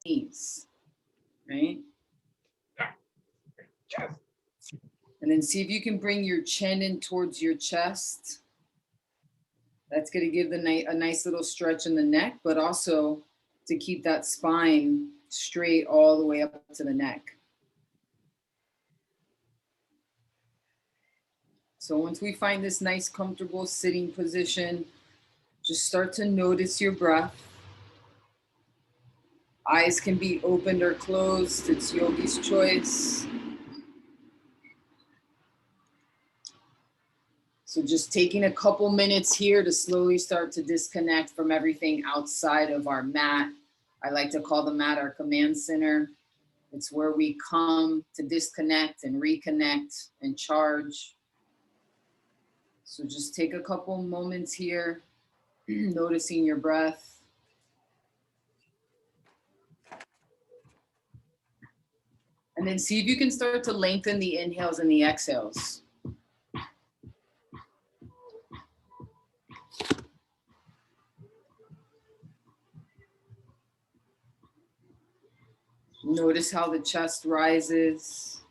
knees, right? And then see if you can bring your chin in towards your chest. That's going to give a nice little stretch in the neck, but also to keep that spine straight all the way up to the neck. So once we find this nice, comfortable sitting position, just start to notice your breath. Eyes can be opened or closed. It's yogi's choice. So just taking a couple minutes here to slowly start to disconnect from everything outside of our mat. I like to call the mat our command center. It's where we come to disconnect and reconnect and charge. So just take a couple moments here, noticing your breath. And then see if you can start to lengthen the inhales and the exhales. Notice how the chest rises.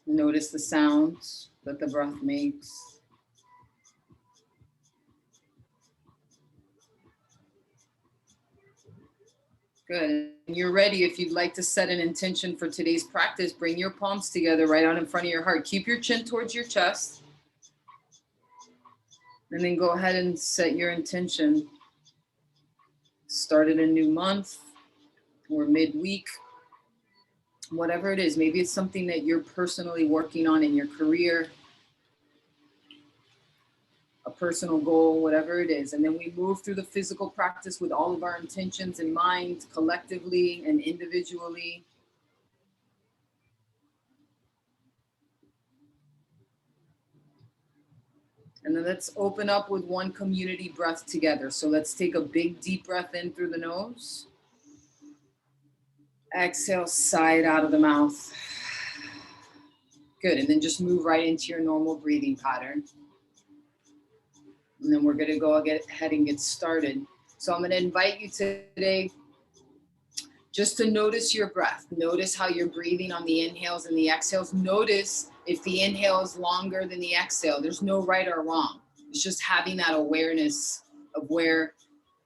Notice the sounds that the breath makes. Good. When you're ready, if you'd like to set an intention for today's practice, bring your palms together right out in front of your heart. Keep your chin towards your chest. And then go ahead and set your intention. Started a new month or midweek, whatever it is. Maybe it's something that you're personally working on in your career, a personal goal, whatever it is. And then we move through the physical practice with all of our intentions in mind, collectively and individually. And then let's open up with one community breath together. So let's take a big deep breath in through the nose. Exhale, sigh it out of the mouth. Good, and then just move right into your normal breathing pattern. And then we're gonna go ahead and get started. So I'm gonna invite you today just to notice your breath. Notice how you're breathing on the inhales and the exhales. Notice if the inhale is longer than the exhale. There's no right or wrong. It's just having that awareness of where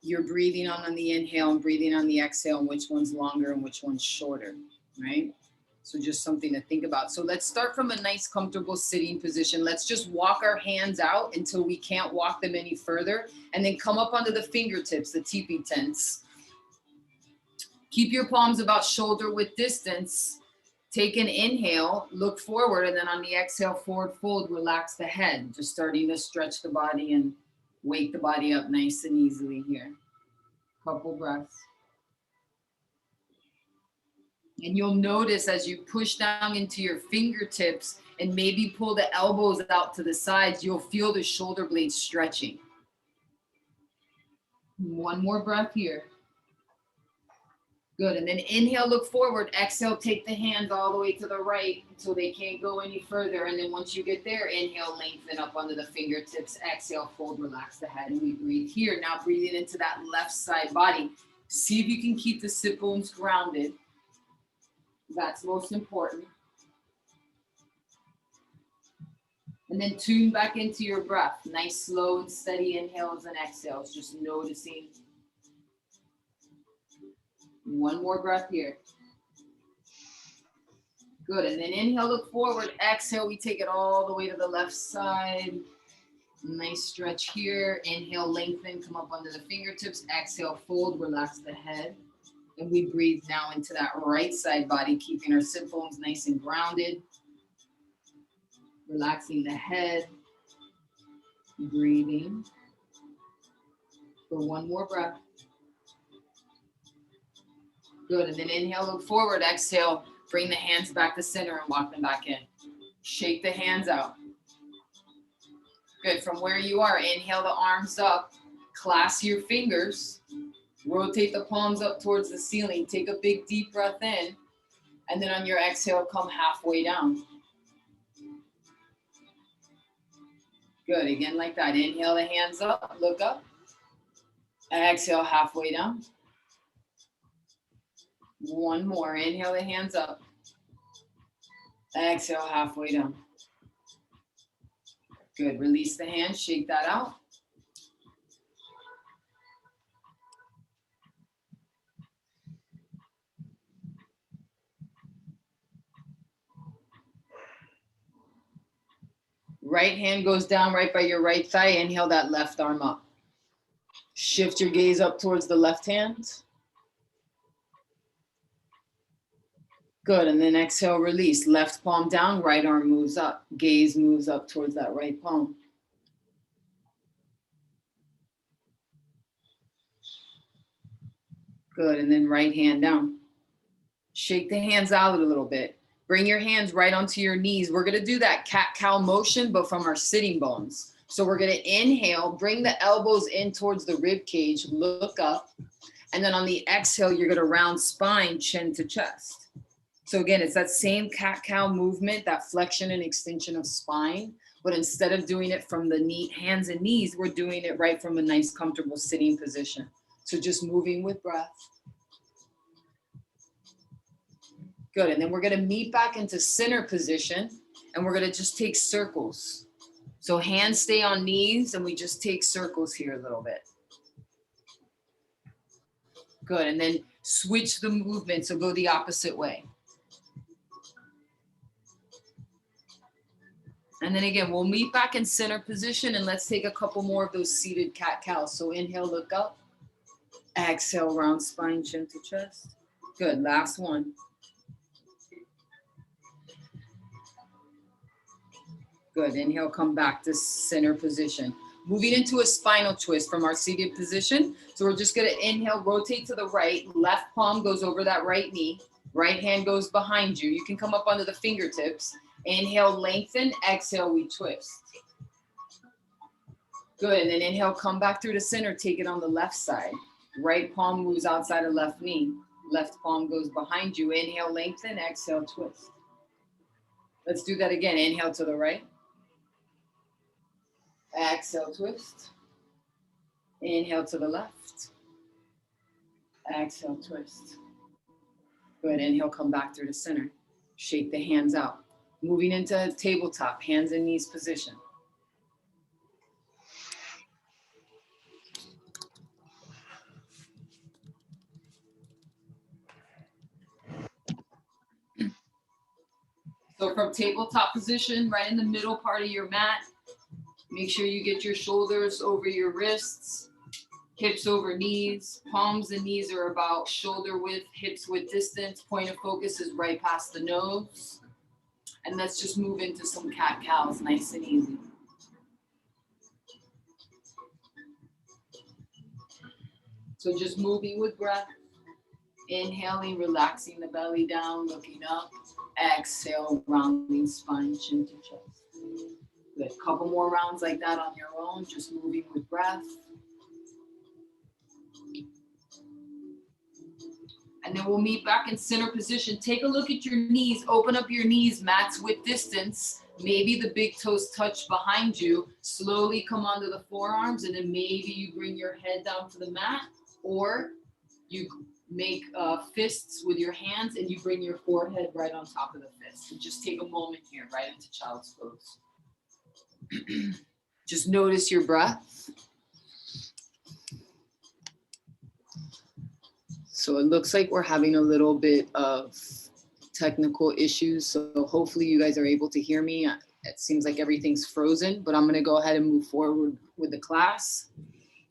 you're breathing on the inhale and breathing on the exhale, and which one's longer and which one's shorter, right? So just something to think about. So let's start from a nice, comfortable sitting position. Let's just walk our hands out until we can't walk them any further, and then come up onto the fingertips, the teepee tense. Keep your palms about shoulder width distance. Take an inhale, look forward, and then on the exhale, forward fold, relax the head. Just starting to stretch the body and wake the body up nice and easily here. Couple breaths. And you'll notice as you push down into your fingertips and maybe pull the elbows out to the sides, you'll feel the shoulder blades stretching. One more breath here. Good, and then inhale, look forward. Exhale, take the hands all the way to the right until they can't go any further. And then once you get there, inhale, lengthen up under the fingertips. Exhale, fold, relax the head, and we breathe here. Now breathing into that left side body. See if you can keep the sit bones grounded. That's most important. And then tune back into your breath. Nice, slow and steady inhales and exhales. Just noticing. One more breath here. Good, and then inhale, look forward. Exhale, we take it all the way to the left side. Nice stretch here. Inhale, lengthen, come up under the fingertips. Exhale, fold, relax the head. And we breathe now into that right side body, keeping our sit bones nice and grounded. Relaxing the head. Breathing. For one more breath. Good, and then inhale, look forward. Exhale, bring the hands back to center and walk them back in. Shake the hands out. Good, from where you are, inhale the arms up. Clasp your fingers. Rotate the palms up towards the ceiling. Take a big deep breath in. And then on your exhale, come halfway down. Good, again like that. Inhale the hands up, look up. Exhale halfway down. One more. Inhale the hands up. Exhale halfway down. Good. Release the hands. Shake that out. Right hand goes down right by your right thigh. Inhale that left arm up. Shift your gaze up towards the left hand. Good, and then exhale, release. Left palm down, right arm moves up. Gaze moves up towards that right palm. Good, and then right hand down. Shake the hands out a little bit. Bring your hands right onto your knees. We're gonna do that cat-cow motion, but from our sitting bones. So we're gonna inhale, bring the elbows in towards the rib cage, look up. And then on the exhale, you're gonna round spine, chin to chest. So again, it's that same cat-cow movement, that flexion and extension of spine, but instead of doing it from the hands and knees, we're doing it right from a nice, comfortable sitting position. So just moving with breath. Good, and then we're gonna meet back into center position, and we're gonna just take circles. So hands stay on knees, and we just take circles here a little bit. Good, and then switch the movement, so go the opposite way. And then again, we'll meet back in center position, and let's take a couple more of those seated cat-cows. So inhale, look up. Exhale, round spine, chin to chest. Good, last one. Good, inhale, come back to center position. Moving into a spinal twist from our seated position. So we're just gonna inhale, rotate to the right. Left palm goes over that right knee. Right hand goes behind you. You can come up under the fingertips. Inhale, lengthen. Exhale, we twist. Good, and then inhale, come back through the center. Take it on the left side. Right palm moves outside of left knee. Left palm goes behind you. Inhale, lengthen. Exhale, twist. Let's do that again. Inhale to the right. Exhale, twist. Inhale to the left. Exhale, twist. Good, inhale, come back through the center. Shake the hands out. Moving into tabletop, hands and knees position. So from tabletop position, right in the middle part of your mat, make sure you get your shoulders over your wrists, hips over knees. Palms and knees are about shoulder width, hips width distance. Point of focus is right past the nose. And let's just move into some cat-cows, nice and easy. So just moving with breath. Inhaling, relaxing the belly down, looking up. Exhale, rounding spine, chin to chest. Good, couple more rounds like that on your own, just moving with breath. And then we'll meet back in center position. Take a look at your knees, open up your knees, mat's width distance. Maybe the big toes touch behind you. Slowly come onto the forearms, and then maybe you bring your head down to the mat, or you make fists with your hands and you bring your forehead right on top of the fist. So just take a moment here, right into child's pose. Just notice your breath. So it looks like we're having a little bit of technical issues. So hopefully you guys are able to hear me. It seems like everything's frozen, but I'm gonna go ahead and move forward with the class.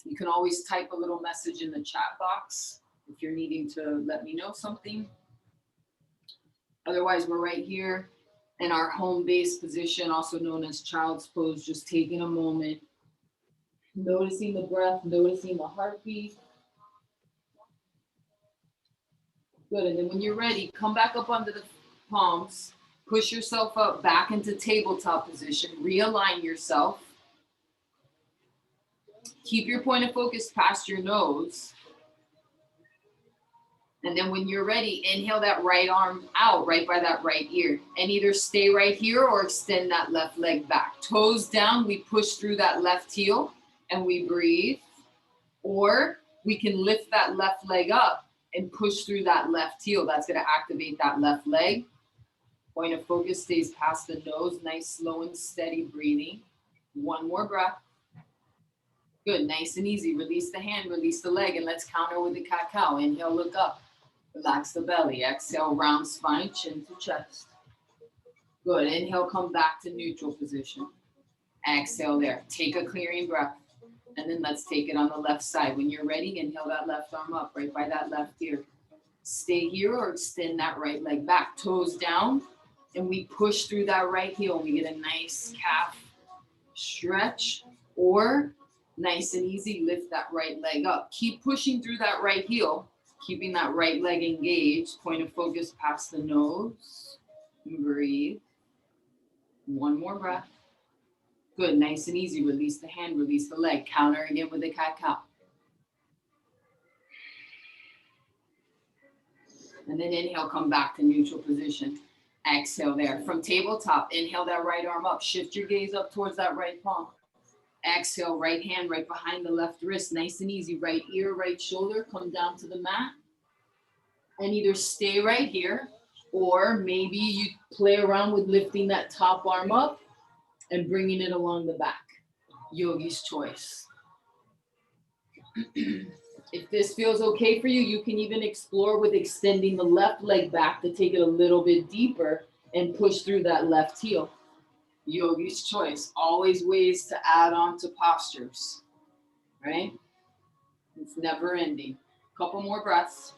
You can always type a little message in the chat box if you're needing to let me know something. Otherwise, we're right here in our home base position, also known as child's pose, just taking a moment, noticing the breath, noticing the heartbeat. Good, and then when you're ready, come back up onto the palms, push yourself up back into tabletop position, realign yourself. Keep your point of focus past your nose. And then when you're ready, inhale that right arm out, right by that right ear. And either stay right here or extend that left leg back. Toes down, we push through that left heel and we breathe. Or we can lift that left leg up and push through that left heel. That's going to activate that left leg. Point of focus stays past the nose. Nice, slow and steady breathing. One more breath. Good, nice and easy. Release the hand, release the leg, and let's counter with the cat-cow. Inhale, look up. Relax the belly. Exhale, round spine, chin to chest. Good, inhale, come back to neutral position. Exhale there. Take a clearing breath. And then let's take it on the left side. When you're ready, inhale that left arm up, right by that left ear. Stay here or extend that right leg back. Toes down, and we push through that right heel. We get a nice calf stretch, or nice and easy, lift that right leg up. Keep pushing through that right heel, keeping that right leg engaged. Point of focus past the nose. Breathe. One more breath. Good, nice and easy. Release the hand, release the leg. Counter again with the cat-cow. And then inhale, come back to neutral position. Exhale there. From tabletop, inhale that right arm up. Shift your gaze up towards that right palm. Exhale, right hand right behind the left wrist. Nice and easy. Right ear, right shoulder. Come down to the mat. And either stay right here, or maybe you play around with lifting that top arm up and bringing it along the back. Yogi's choice. If this feels okay for you, you can even explore with extending the left leg back to take it a little bit deeper and push through that left heel. Yogi's choice. Always ways to add on to postures, right? It's never ending. Couple more breaths.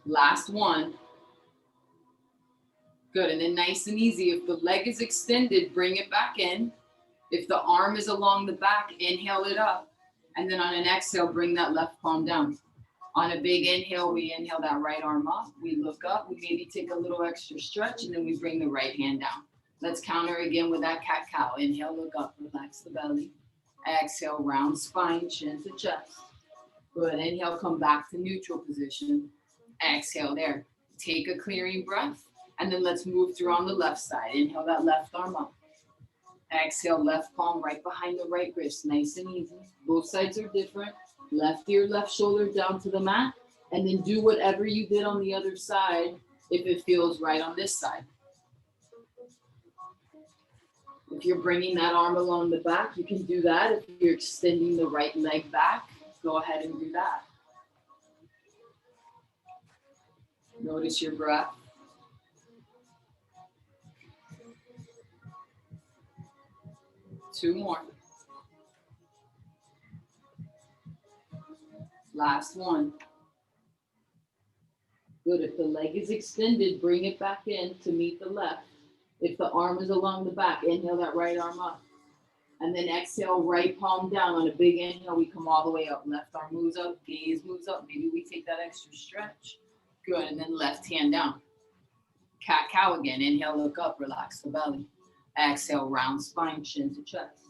Last one. Good, and then nice and easy. If the leg is extended, bring it back in. If the arm is along the back, inhale it up. And then on an exhale, bring that left palm down. On a big inhale, we inhale that right arm up. We look up, we maybe take a little extra stretch, and then we bring the right hand down. Let's counter again with that cat-cow. Inhale, look up, relax the belly. Exhale, round spine, chin to chest. Good, inhale, come back to neutral position. Exhale there. Take a clearing breath. And then let's move through on the left side. Inhale that left arm up. Exhale, left palm right behind the right wrist. Nice and easy. Both sides are different. Left ear, left shoulder down to the mat. And then do whatever you did on the other side if it feels right on this side. If you're bringing that arm along the back, you can do that. If you're extending the right leg back, go ahead and do that. Notice your breath. Two more. Last one. Good. If the leg is extended, bring it back in to meet the left. If the arm is along the back, inhale that right arm up. And then exhale, right palm down. On a big inhale, we come all the way up. Left arm moves up, gaze moves up. Maybe we take that extra stretch. Good. And then left hand down. Cat-cow again. Inhale, look up, relax the belly. Exhale, round spine, chin to chest.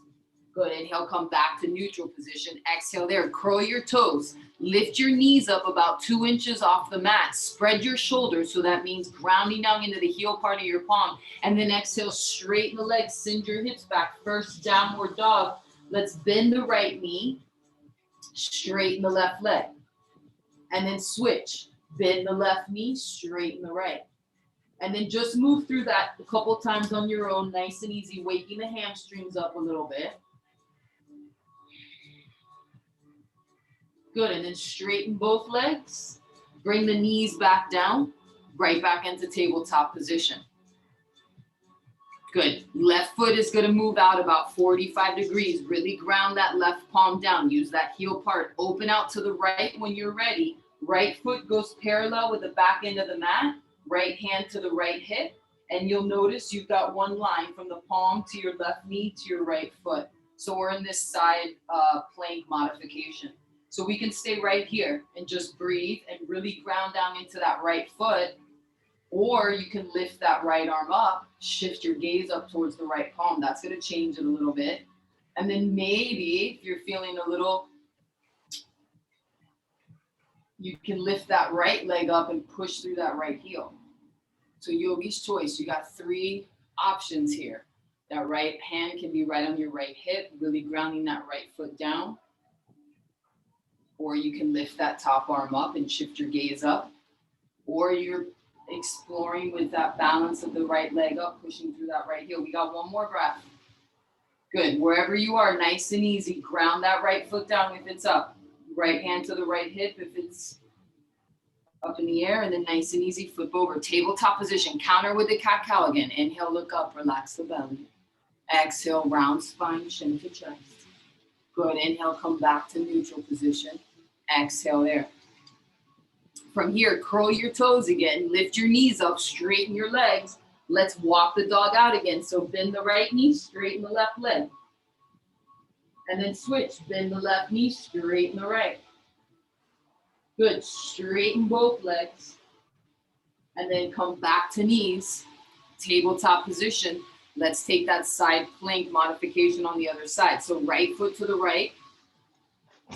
Good, inhale, come back to neutral position. Exhale there, curl your toes. Lift your knees up about 2 inches off the mat. Spread your shoulders, so that means grounding down into the heel part of your palm. And then exhale, straighten the legs, send your hips back. First downward dog. Let's bend the right knee, straighten the left leg. And then switch, bend the left knee, straighten the right. And then just move through that a couple times on your own, nice and easy, waking the hamstrings up a little bit. Good, and then straighten both legs. Bring the knees back down, right back into tabletop position. Good, left foot is gonna move out about 45 degrees. Really ground that left palm down. Use that heel part. Open out to the right when you're ready. Right foot goes parallel with the back end of the mat. Right hand to the right hip, and you'll notice you've got one line from the palm to your left knee to your right foot. So we're in this side plank modification. So we can stay right here and just breathe and really ground down into that right foot, or you can lift that right arm up, shift your gaze up towards the right palm. That's gonna change it a little bit. And then maybe if you're feeling a little, you can lift that right leg up and push through that right heel. So yogi's choice, you got 3 options here. That right hand can be right on your right hip, really grounding that right foot down. Or you can lift that top arm up and shift your gaze up. Or you're exploring with that balance of the right leg up, pushing through that right heel. We got one more breath. Good. Wherever you are, nice and easy. Ground that right foot down if it's up. Right hand to the right hip if it's up in the air, and then nice and easy, flip over. Tabletop position. Counter with the cat-cow again. Inhale, look up, relax the belly. Exhale, round spine, chin to chest. Good. Inhale, come back to neutral position. Exhale there. From here, curl your toes again. Lift your knees up, straighten your legs. Let's walk the dog out again. So bend the right knee, straighten the left leg. And then switch. Bend the left knee, straighten the right. Good. Straighten both legs. And then come back to knees. Tabletop position. Let's take that side plank modification on the other side. So right foot to the right.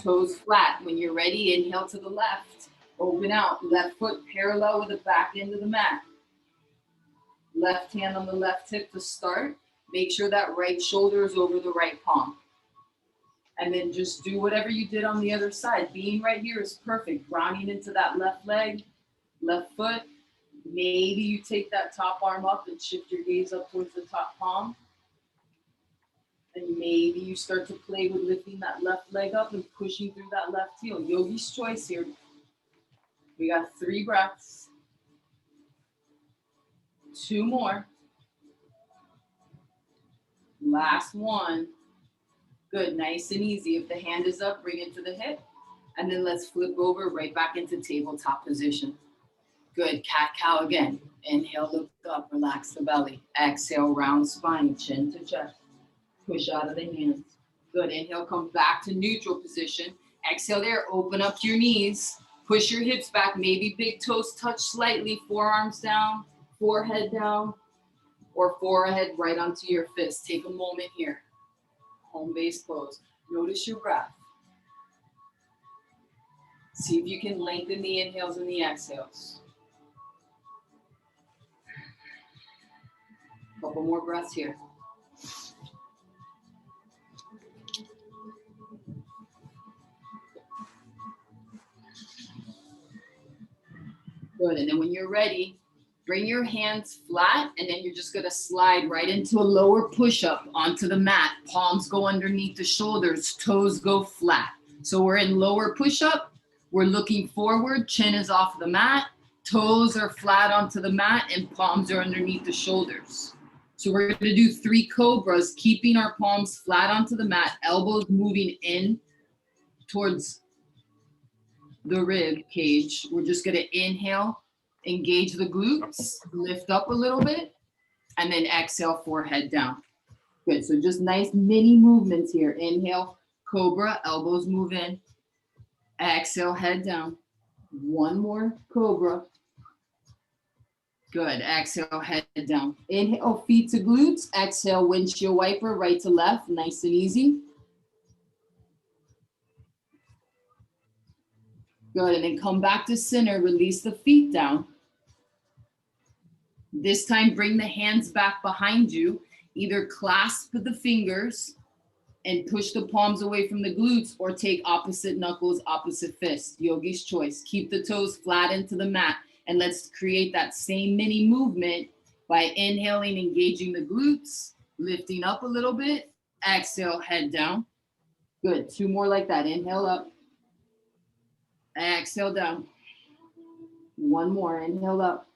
Toes flat. When you're ready, inhale to the left. Open out. Left foot parallel with the back end of the mat. Left hand on the left hip to start. Make sure that right shoulder is over the right palm. And then just do whatever you did on the other side. Being right here is perfect. Grounding into that left leg, left foot. Maybe you take that top arm up and shift your gaze up towards the top palm. And maybe you start to play with lifting that left leg up and pushing through that left heel. Yogi's choice here. We got 3 breaths. 2 more. Last one. Good, nice and easy. If the hand is up, bring it to the hip. And then let's flip over right back into tabletop position. Good, cat-cow again. Inhale, look up, relax the belly. Exhale, round spine, chin to chest. Push out of the hands. Good, inhale, come back to neutral position. Exhale there, open up your knees. Push your hips back, maybe big toes touch slightly, forearms down, forehead down, or forehead right onto your fist. Take a moment here. Home base pose. Notice your breath. See if you can lengthen the inhales and the exhales. Couple more breaths here. Good, and then when you're ready, bring your hands flat, and then you're just gonna slide right into a lower push-up onto the mat. Palms go underneath the shoulders, toes go flat. So we're in lower push-up, we're looking forward, chin is off the mat, toes are flat onto the mat, and palms are underneath the shoulders. So we're gonna do 3 cobras, keeping our palms flat onto the mat, elbows moving in towards the rib cage. We're just gonna inhale, engage the glutes, lift up a little bit, and then exhale, forehead down. Good, so just nice mini movements here. Inhale, cobra, elbows move in. Exhale, head down. One more cobra. Good, exhale, head down. Inhale, feet to glutes. Exhale, windshield wiper, right to left, nice and easy. Good, and then come back to center, release the feet down. This time, bring the hands back behind you. Either clasp the fingers and push the palms away from the glutes, or take opposite knuckles, opposite fists. Yogi's choice. Keep the toes flat into the mat, and let's create that same mini movement by inhaling, engaging the glutes, lifting up a little bit. Exhale, head down. Good, 2 more like that. Inhale up. Exhale down. 1 more, inhale up.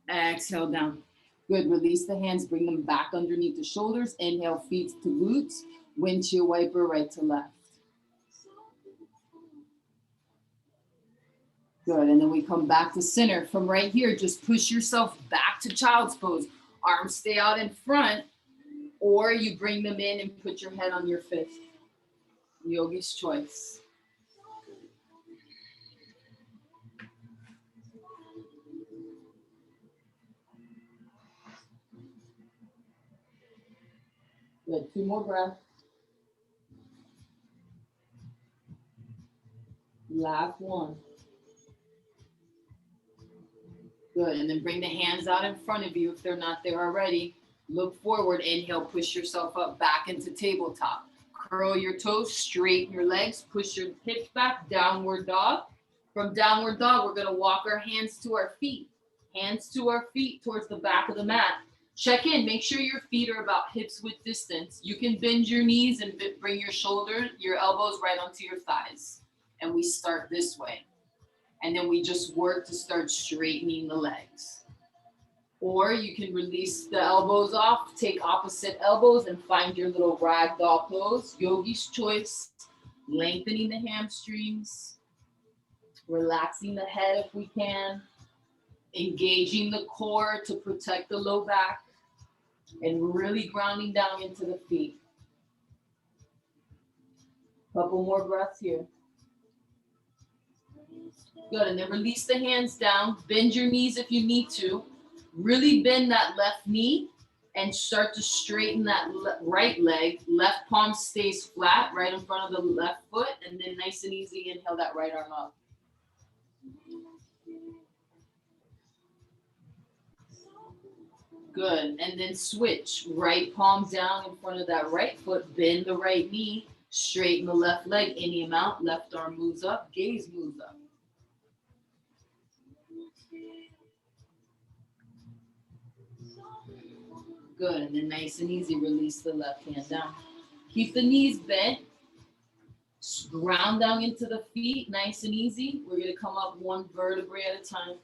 Exhale down. Good, release the hands, bring them back underneath the shoulders. Inhale, feet to glutes, windshield wiper right to left. Good, and then we come back to center. From right here, just push yourself back to child's pose. Arms stay out in front, or you bring them in and put your head on your fist. Yogi's choice. Good, 2 more breaths. Last one. Good, and then bring the hands out in front of you if they're not there already. Look forward, inhale, push yourself up back into tabletop. Curl your toes, straighten your legs, push your hips back, downward dog. From downward dog, we're gonna walk our hands to our feet. Hands to our feet towards the back of the mat. Check in, make sure your feet are about hips width distance. You can bend your knees and bring your shoulder, your elbows right onto your thighs. And we start this way. And then we just work to start straightening the legs. Or you can release the elbows off, take opposite elbows and find your little ragdoll pose. Yogi's choice, lengthening the hamstrings, relaxing the head if we can, engaging the core to protect the low back, and really grounding down into the feet. Couple more breaths here. Good, and then release the hands down, bend your knees if you need to. Really bend that left knee and start to straighten that right leg. Left palm stays flat right in front of the left foot, and then nice and easy, inhale that right arm up. Good, and then switch. Right palm down in front of that right foot, bend the right knee, straighten the left leg any amount, left arm moves up, gaze moves up. Good, and then nice and easy, release the left hand down. Keep the knees bent, ground down into the feet, nice and easy. We're gonna come up one vertebrae at a time.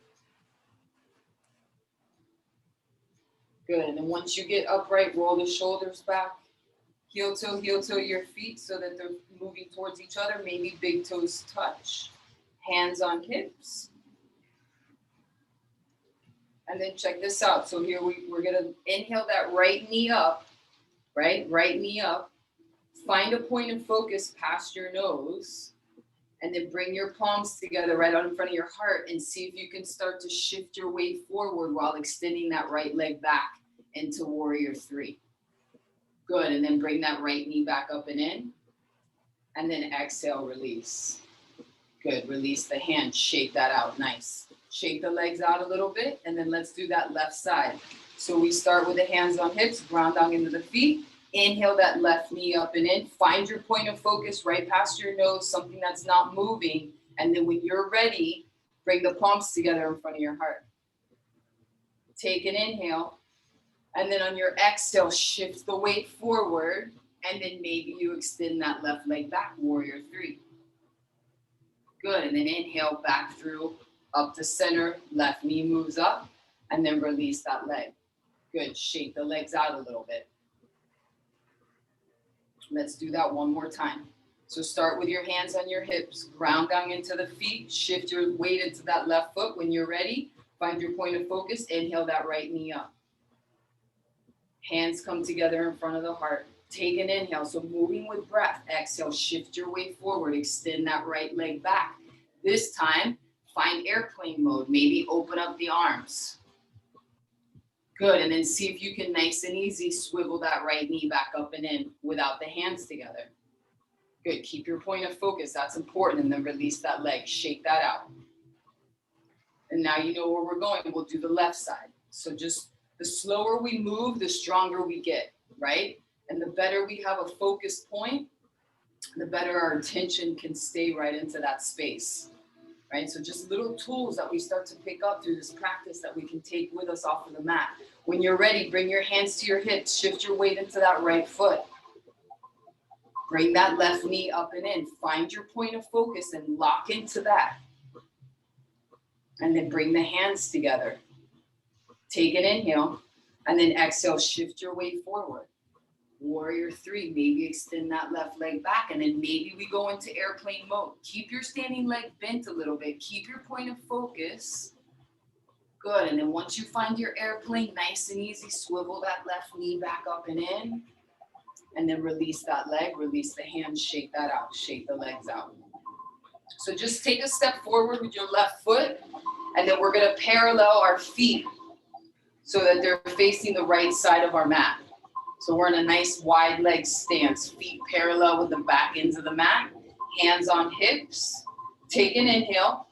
Good, and then once you get upright, roll the shoulders back. Heel toe your feet so that they're moving towards each other. Maybe big toes touch. Hands on hips. And then check this out. So here we're gonna inhale that right knee up, right? Right knee up. Find a point of focus past your nose. And then bring your palms together right out in front of your heart and see if you can start to shift your weight forward while extending that right leg back into warrior three. Good, and then bring that right knee back up and in. And then exhale, release. Good, release the hand, shake that out, nice. Shake the legs out a little bit, and then let's do that left side. So we start with the hands on hips, ground down into the feet. Inhale that left knee up and in. Find your point of focus right past your nose, something that's not moving. And then when you're ready, bring the palms together in front of your heart. Take an inhale. And then on your exhale, shift the weight forward. And then maybe you extend that left leg back, warrior three. Good, and then inhale back through, up to center, left knee moves up, and then release that leg. Good, shake the legs out a little bit. Let's do that one more time. So start with your hands on your hips, ground down into the feet, shift your weight into that left foot. When you're ready, find your point of focus, inhale that right knee up. Hands come together in front of the heart. Take an inhale, so moving with breath. Exhale, shift your weight forward, extend that right leg back. This time, find airplane mode, maybe open up the arms. Good, and then see if you can nice and easy swivel that right knee back up and in without the hands together. Good, keep your point of focus, that's important, and then release that leg, shake that out. And now you know where we're going, we'll do the left side. So just the slower we move, the stronger we get, right? And the better we have a focus point, the better our attention can stay right into that space, right? So just little tools that we start to pick up through this practice that we can take with us off of the mat. When you're ready, bring your hands to your hips, shift your weight into that right foot. Bring that left knee up and in. Find your point of focus and lock into that. And then bring the hands together. Take an inhale, and then exhale, shift your weight forward. Warrior three, maybe extend that left leg back, and then maybe we go into airplane mode. Keep your standing leg bent a little bit. Keep your point of focus. Good, and then once you find your airplane, nice and easy, swivel that left knee back up and in, and then release that leg, release the hand, shake that out, shake the legs out. So just take a step forward with your left foot, and then we're gonna parallel our feet so that they're facing the right side of our mat. So we're in a nice wide leg stance, feet parallel with the back ends of the mat, hands on hips. Take an inhale,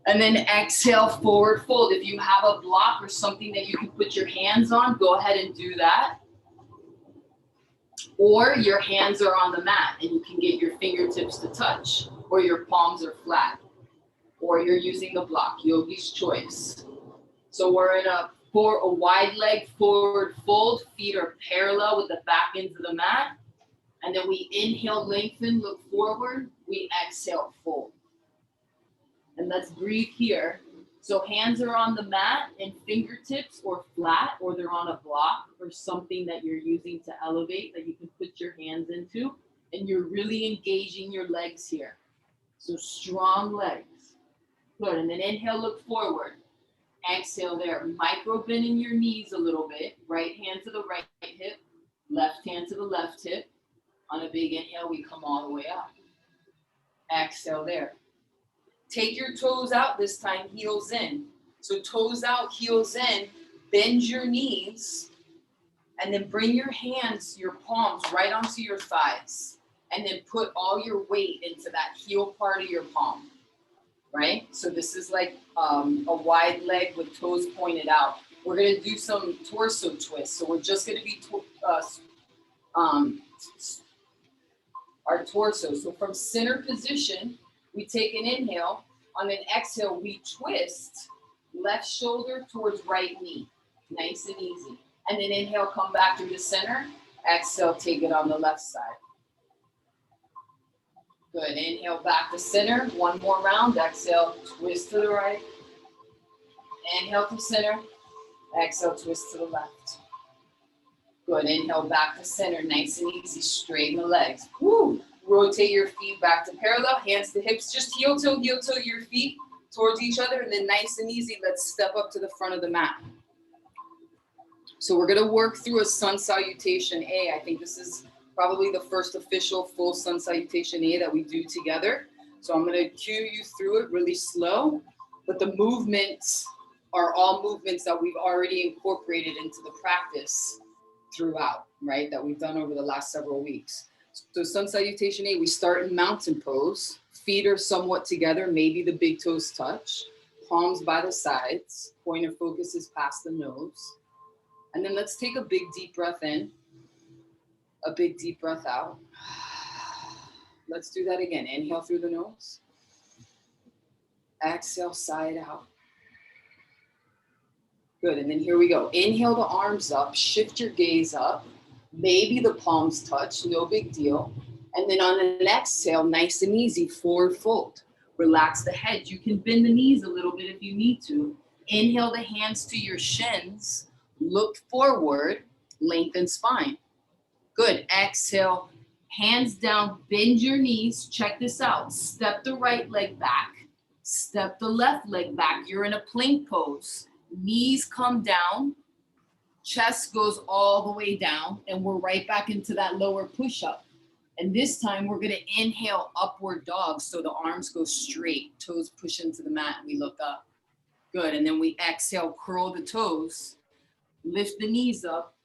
and then exhale, forward fold. If you have a block or something that you can put your hands on, go ahead and do that. Or your hands are on the mat and you can get your fingertips to touch, or your palms are flat, or you're using the block, yogi's choice. So we're in a wide leg forward fold, feet are parallel with the back end of the mat. And then we inhale, lengthen, look forward, we exhale, fold. And let's breathe here. So hands are on the mat and fingertips or flat, or they're on a block or something that you're using to elevate that you can put your hands into. And you're really engaging your legs here. So strong legs. Good. And then inhale, look forward. Exhale there. Micro bend in your knees a little bit. Right hand to the right hip. Left hand to the left hip. On a big inhale, we come all the way up. Exhale there. Take your toes out this time, heels in. So toes out, heels in, bend your knees, and then bring your hands, your palms right onto your thighs, and then put all your weight into that heel part of your palm, right? So this is like a wide leg with toes pointed out. We're gonna do some torso twists. So we're just gonna be our torso. So from center position, we take an inhale. On an exhale, we twist left shoulder towards right knee. Nice and easy. And then inhale, come back through the center. Exhale, take it on the left side. Good. Inhale, back to center. One more round. Exhale, twist to the right. Inhale to center. Exhale, twist to the left. Good. Inhale, back to center. Nice and easy. Straighten the legs. Woo. Rotate your feet back to parallel, hands to hips, just heel toe your feet towards each other, and then nice and easy, let's step up to the front of the mat. So we're gonna work through a sun salutation A. I think this is probably the first official full sun salutation A that we do together. So I'm gonna cue you through it really slow, but the movements are all movements that we've already incorporated into the practice throughout, right? That we've done over the last several weeks. So sun salutation A, we start in mountain pose. Feet are somewhat together, maybe the big toes touch. Palms by the sides. Point of focus is past the nose. And then let's take a big deep breath in. A big deep breath out. Let's do that again. Inhale through the nose. Exhale, side out. Good, and then here we go. Inhale the arms up, shift your gaze up. Maybe the palms touch, no big deal. And then on an exhale, nice and easy, forward fold. Relax the head. You can bend the knees a little bit if you need to. Inhale the hands to your shins. Look forward, lengthen spine. Good, exhale, hands down, bend your knees. Check this out. Step the right leg back. Step the left leg back. You're in a plank pose. Knees come down. Chest goes all the way down, and we're right back into that lower push-up. And this time we're gonna inhale upward dog, so the arms go straight, toes push into the mat, and we look up. Good, and then we exhale, curl the toes, lift the knees up,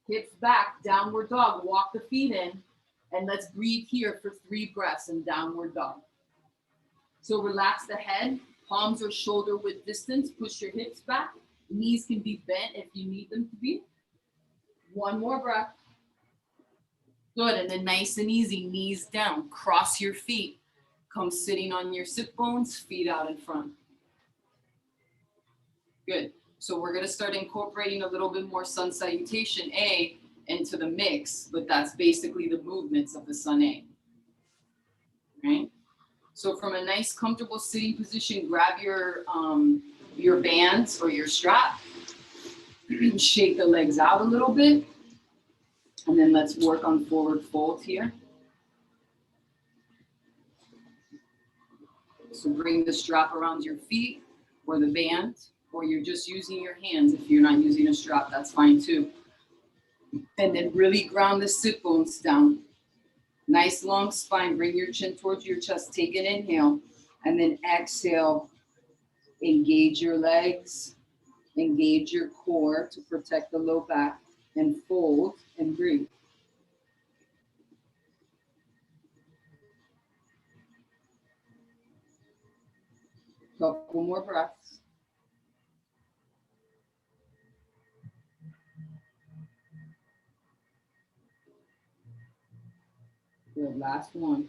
hips back, downward dog, walk the feet in, and let's breathe here for 3 breaths in downward dog. So relax the head, palms or shoulder width distance, push your hips back. Knees can be bent if you need them to be. One more breath. Good, and then nice and easy, knees down. Cross your feet. Come sitting on your sit bones, feet out in front. Good, so we're gonna start incorporating a little bit more sun salutation A into the mix, but that's basically the movements of the sun A, right? So from a nice comfortable sitting position, grab your bands or your strap, shake the legs out a little bit, and then let's work on forward fold here. So bring the strap around your feet or the band, or you're just using your hands. If you're not using a strap, that's fine too. And then really ground the sit bones down. Nice long spine, bring your chin towards your chest, take an inhale, and then exhale. Engage your legs, engage your core to protect the low back, and fold and breathe. Couple more breaths. Good, last one.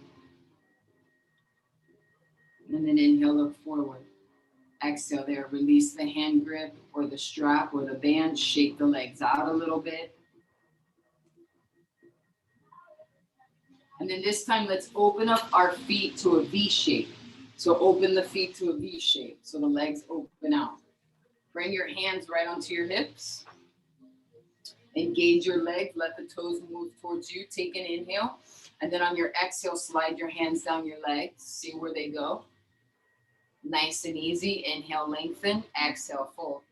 And then inhale, look forward. Exhale there, release the hand grip or the strap or the band, shake the legs out a little bit. And then this time, let's open up our feet to a V shape. So open the feet to a V shape, so the legs open out. Bring your hands right onto your hips. Engage your legs, let the toes move towards you. Take an inhale. And then on your exhale, slide your hands down your legs. See where they go. Nice and easy. Inhale, lengthen. Exhale, fold.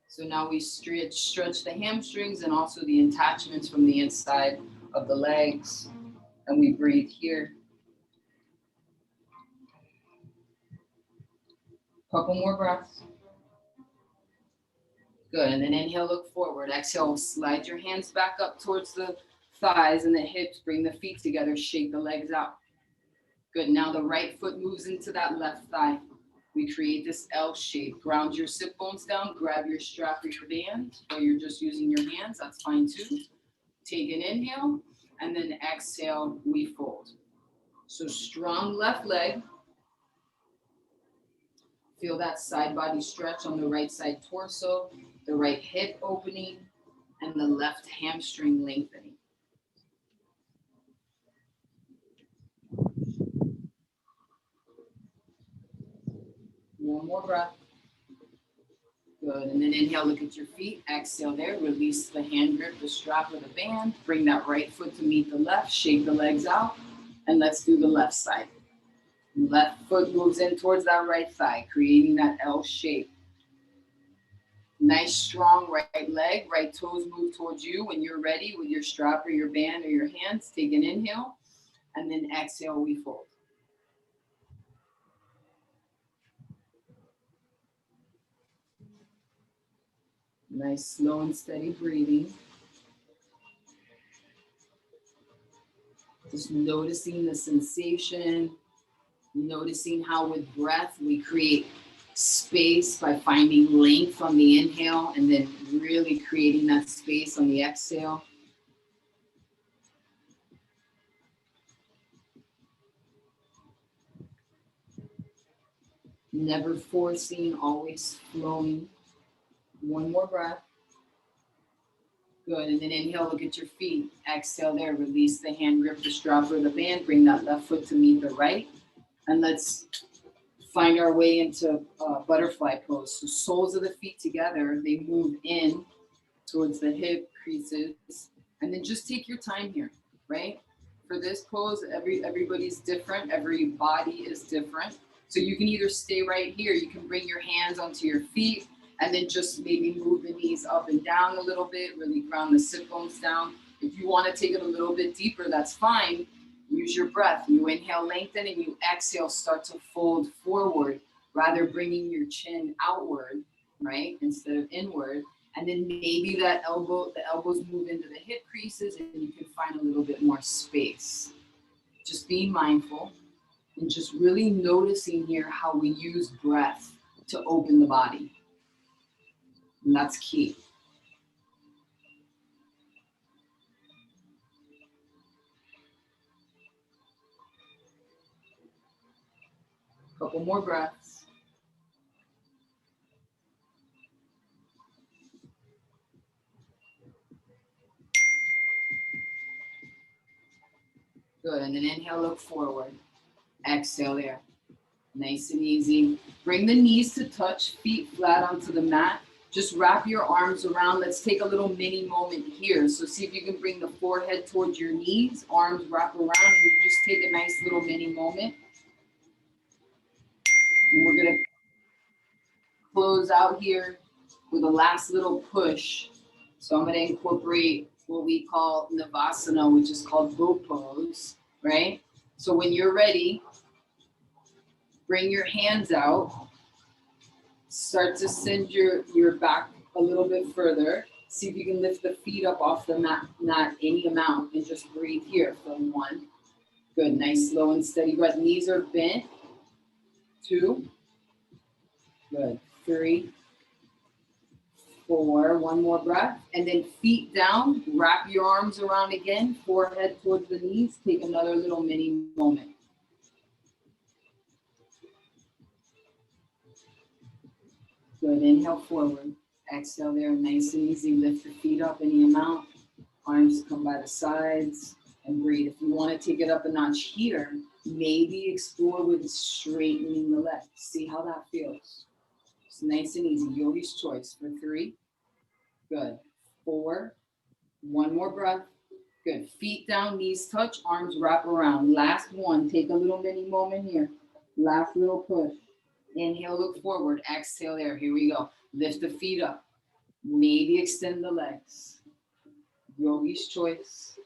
So now we stretch the hamstrings and also the attachments from the inside of the legs. And we breathe here. Couple more breaths. Good, and then inhale, look forward. Exhale, slide your hands back up towards the thighs and the hips. Bring the feet together, shake the legs out. Good, now the right foot moves into that left thigh. We create this L shape. Ground your sit bones down, grab your strap or your band, or you're just using your hands, that's fine too. Take an inhale, and then exhale, we fold. So strong left leg. Feel that side body stretch on the right side torso, the right hip opening, and the left hamstring lengthening. One more breath. Good, and then inhale, look at your feet. Exhale there, release the hand grip, the strap or the band. Bring that right foot to meet the left, shake the legs out, and let's do the left side. Left foot moves in towards that right thigh, creating that L shape. Nice, strong right leg, right toes move towards you. When you're ready with your strap or your band or your hands, take an inhale, and then exhale, we fold. Nice, slow and steady breathing. Just noticing the sensation, noticing how with breath we create space by finding length on the inhale and then really creating that space on the exhale. Never forcing, always flowing. One more breath. Good, and then inhale, look at your feet. Exhale there, release the hand grip, the strap or the band. Bring that left foot to meet the right. And let's find our way into butterfly pose. So soles of the feet together, they move in towards the hip creases. And then just take your time here, right? For this pose, everybody's different. Every body is different. So you can either stay right here. You can bring your hands onto your feet and then just maybe move the knees up and down a little bit, really ground the sit bones down. If you want to take it a little bit deeper, that's fine. Use your breath. You inhale, lengthen, and you exhale, start to fold forward, rather bringing your chin outward, right, instead of inward. And then maybe the elbows move into the hip creases and you can find a little bit more space. Just being mindful and just really noticing here how we use breath to open the body. And that's key. Couple more breaths. Good, and then inhale, look forward. Exhale there. Nice and easy. Bring the knees to touch, feet flat onto the mat. Just wrap your arms around. Let's take a little mini moment here. So see if you can bring the forehead towards your knees, arms wrap around, and you just take a nice little mini moment. And we're gonna close out here with a last little push. So I'm gonna incorporate what we call Navasana, which is called boat pose, right? So when you're ready, bring your hands out. Start to send your back a little bit further. See if you can lift the feet up off the mat, not any amount, and just breathe here for 1. Good, nice, slow and steady breath. Knees are bent. 2. Good, 3. 4, one more breath, and then feet down, wrap your arms around again, forehead towards the knees, take another little mini moment. Good, inhale forward, exhale there, nice and easy, lift the feet up any amount, arms come by the sides, and breathe. If you want to take it up a notch here, maybe explore with straightening the legs, see how that feels. It's nice and easy, yogi's choice for 3, good, 4, one more breath. Good. Feet down, knees touch, arms wrap around. Last one. Take a little mini moment here. Last little push. Inhale, look forward. Exhale there. Here we go. Lift the feet up. Maybe extend the legs. Yogi's choice.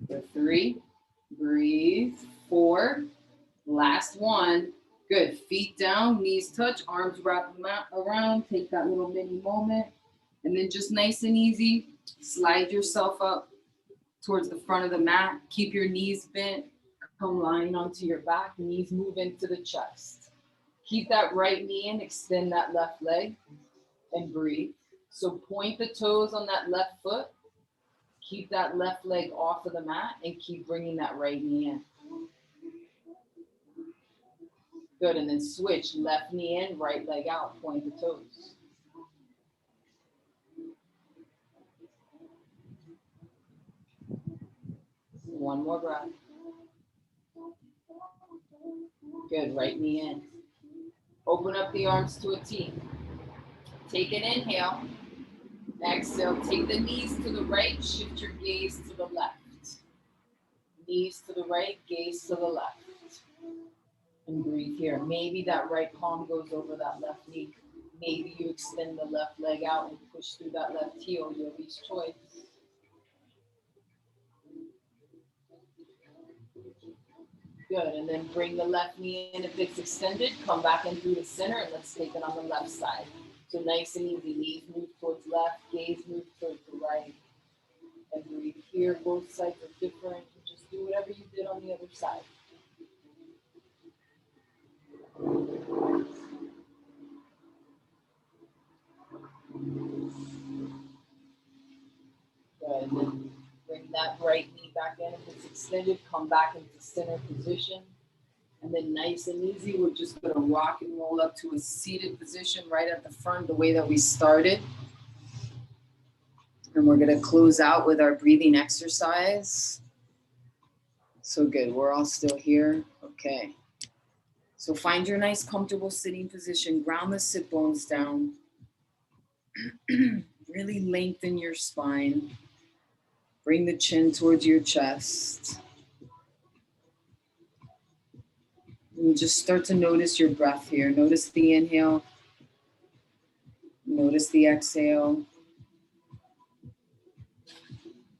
For 3. Breathe. 4. Last one. Good. Feet down, knees touch, arms wrap around. Take that little mini moment. And then just nice and easy, slide yourself up towards the front of the mat. Keep your knees bent. Come lying onto your back. Knees move into the chest. Keep that right knee in. Extend that left leg and breathe. So point the toes on that left foot. Keep that left leg off of the mat and keep bringing that right knee in. Good. And then switch. Left knee in, right leg out. Point the toes. One more breath. Good, right knee in. Open up the arms to a T. Take an inhale. Exhale, take the knees to the right, shift your gaze to the left. Knees to the right, gaze to the left. And breathe here. Maybe that right palm goes over that left knee. Maybe you extend the left leg out and push through that left heel, yogi's choice. Good, and then bring the left knee in if it's extended. Come back in through the center and let's take it on the left side. So nice and easy, knees move towards left, gaze move towards the right. And breathe here, both sides are different. Just do whatever you did on the other side. Good, and then bring that right knee back in. If it's extended, come back into center position. And then nice and easy, we're just gonna rock and roll up to a seated position right at the front, the way that we started. And we're gonna close out with our breathing exercise. So good, we're all still here. Okay. So find your nice comfortable sitting position, ground the sit bones down. Really lengthen your spine. Bring the chin towards your chest. And just start to notice your breath here. Notice the inhale. Notice the exhale.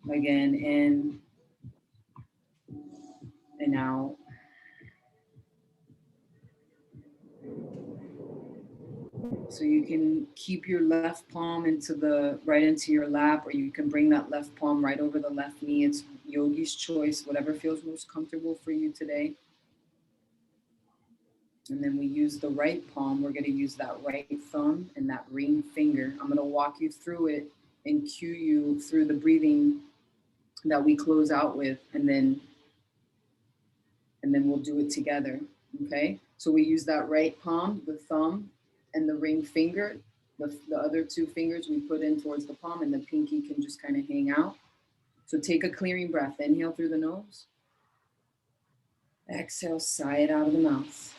Again, in and out. So you can keep your left palm right into your lap, or you can bring that left palm right over the left knee. It's yogi's choice, whatever feels most comfortable for you today. And then we use the right palm. We're going to use that right thumb and that ring finger. I'm going to walk you through it and cue you through the breathing that we close out with, and then we'll do it together. Okay? So we use that right palm, the thumb, and the ring finger. The other 2 fingers we put in towards the palm, and the pinky can just kind of hang out. So take a clearing breath. Inhale through the nose. Exhale, sigh it out of the mouth.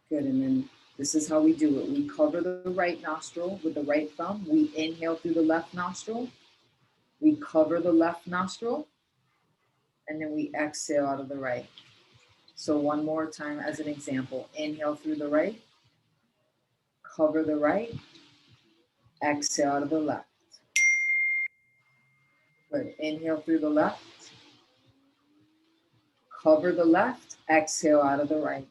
Good, and then this is how we do it. We cover the right nostril with the right thumb. We inhale through the left nostril. We cover the left nostril. And then we exhale out of the right. So one more time as an example. Inhale through the right. Cover the right. Exhale out of the left. Good. Inhale through the left. Cover the left. Exhale out of the right.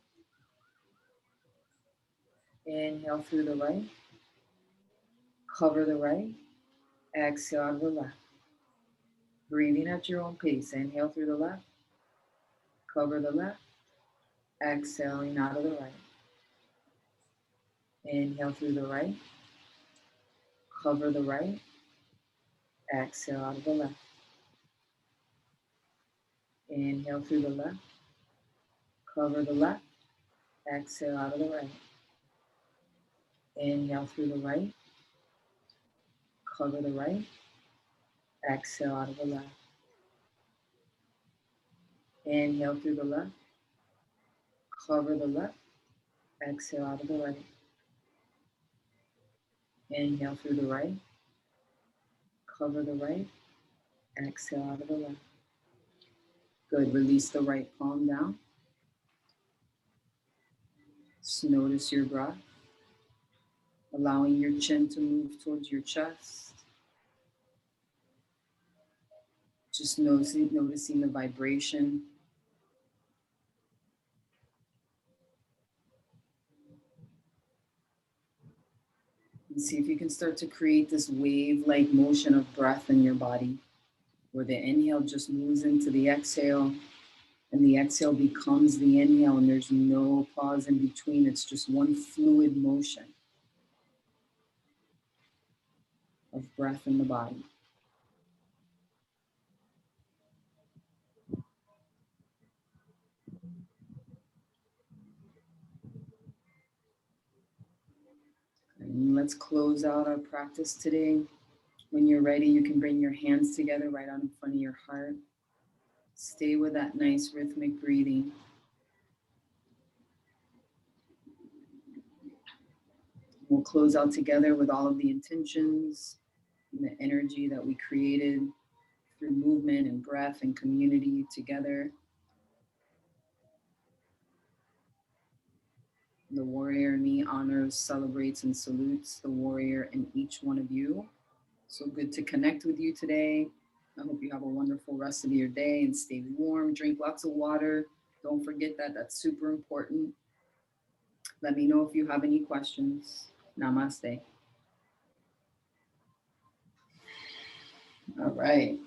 Inhale through the right. Cover the right. Exhale out of the left. Breathing at your own pace. Inhale through the left. Cover the left. Exhaling out of the right. Inhale through the right. Cover the right. Exhale out of the left. Inhale through the left. Cover the left. Exhale out of the right. Inhale through the right. Cover the right. Exhale out of the left. Inhale through the left. Cover the left. Exhale out of the right. Inhale through the right. Cover the right. Exhale out of the left. Good. Release the right palm down. Just notice your breath. Allowing your chin to move towards your chest. Just noticing the vibration. And see if you can start to create this wave-like motion of breath in your body, where the inhale just moves into the exhale, and the exhale becomes the inhale, and there's no pause in between. It's just one fluid motion of breath in the body. And let's close out our practice today. When you're ready, you can bring your hands together right on in front of your heart. Stay with that nice rhythmic breathing. We'll close out together with all of the intentions and the energy that we created through movement and breath and community together. The warrior in me honors, celebrates, and salutes the warrior in each one of you. So good to connect with you today. I hope you have a wonderful rest of your day and stay warm. Drink lots of water. Don't forget that. That's super important. Let me know if you have any questions. Namaste. All right.